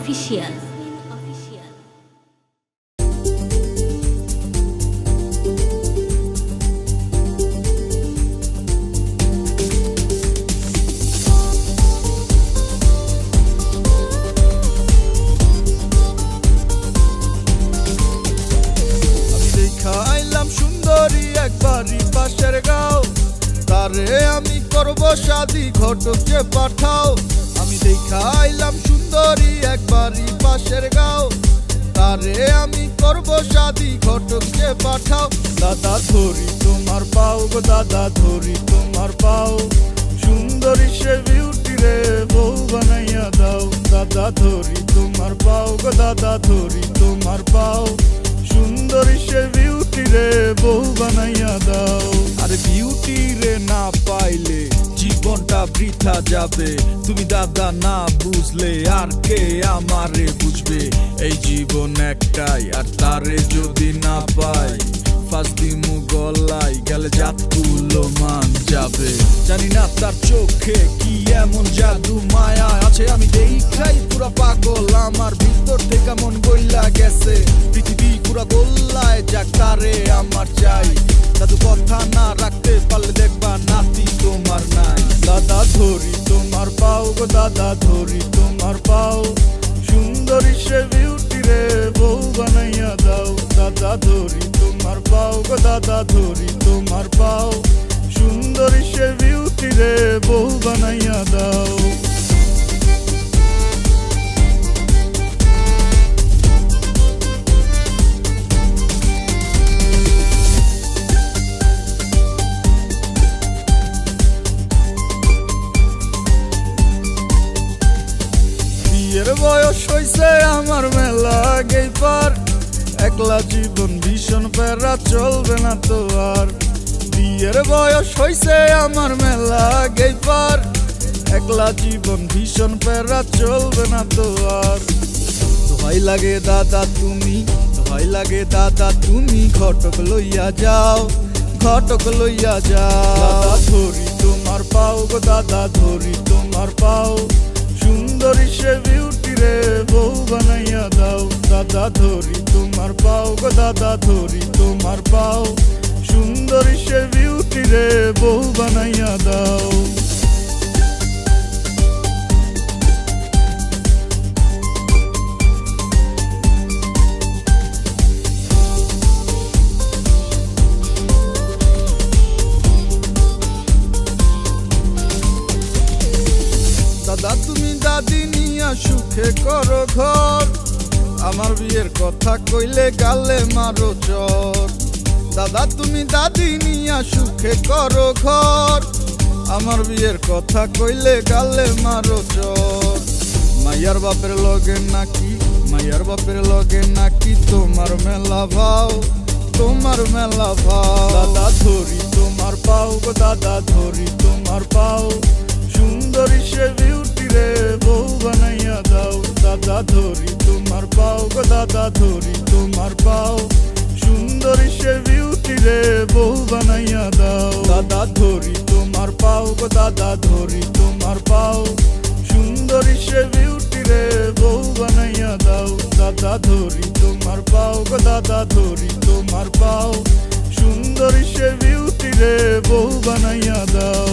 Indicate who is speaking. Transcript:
Speaker 1: Official.
Speaker 2: খাইলাম সুন্দরী একবারই পাশের গাঁও, তারে আমি করব শাদি ঘটকে পাঠাও। আমি দেখাইলাম সুন্দরী একবারই পাশের গাঁও, তারে আমি করব শাদি ঘটকে পাঠাও। দাদা ধরি তোমার পাও গো, দাদা ধরি তোমার পাও, সুন্দরী সে বিউটি রে বউ বানাইয়া দাও। দাদা ধরি তোমার পাও গো, দাদা ধরি তোমার পাও, সুন্দরী সে বিউটি রে বউ বানাইয়া দাও। আরে বিউটি রে না পাইলে জীবনটা বৃথা যাবে, তুমি দাদা না বুঝলে আর কে আমারে বুঝবে। এই জীবন একটাই আর তারে যদি না পাই, ফাঁসদি গলাই গেলে জাতগুলো মান যাবে। জানি না তার চোখে কি এমন জাদু মায়া আছে, আমি দেখাই পুরা পাগল, আমার ভিতর থেকে মন গইলা গেছে। পৃথিবী পুরা গোল্লায় যাক, তারে আমার চাই। দাদু কথা না রাখতে পারলে দেখবা নাতি তোমার নাই। দাদা ধরি তোমার পাও গো, দাদা ধরি তোমার পাও, সুন্দরী সে বিউটি রে বউ বানাইয়া দাও। দাদা ধরি তোমার পাও গো, দাদা ধরি তোমার পাও, সুন্দরী সে বিউটি রে বউ বানাইয়া দাও। বিয়ের বয়স হইছে আমার মেলা গেই পার, একলা জীবন ভীষণ প্যারা চলবে না তো আর। বিয়ের বয়স হইছে আমার মেলা গেই পার, একলা জীবন ভীষণ প্যারা চলবে না তো আর। দোহাই লাগে দাদা তুমি, দোহাই লাগে দাদা তুমি, ঘটক লইয়া যাও, ঘটক লইয়া যাও। দাদা ধরি তোমার পাও গো, দাদা ধরি তোমার পাও, সুন্দরী সে বিউটি রে বউ বানাইয়া দাও। দাদা ধরি তোমার পাও গো, দাদা ধরি তোমার পাও, সুন্দরী সে বিউটি রে বউ বানাইয়া দাও। দাদা তুমি দাদি নিয়া সুখে করো ঘর, আমার বিয়ের কথা কইলে গালে মারো চর। দাদা তুমি দাদি নিয়া সুখে করো ঘর, আমার বিয়ের কথা কইলে গালে মারো চর। মাইয়ার বাপের লগে নাকি, মাইয়ার বাপের লগে নাকি তোমার মেলা ভাও, তোমার মেলা ভাও। দাদা ধরি তোমার পাও গো, দাদা ধরি তোমার পাও, সুন্দরী সে বিউটি রে বউ বানাইয়া দাও। দাদা ধরি তোমার পাও গো, দাদা ধরি তোমার পাও, সুন্দরী সে বিউটি রে বউ বানাইয়া দাও। দাদা ধরি তোমার পাও গো, দাদা ধরি তোমার পাও, সুন্দরী সে বিউটি রে বউ বানাইয়া দাও। দাদা ধরি তোমার পাও গো, দাদা ধরি তোমার পাও, সুন্দরী সে বিউটি রে বউ বানাইয়া দাও।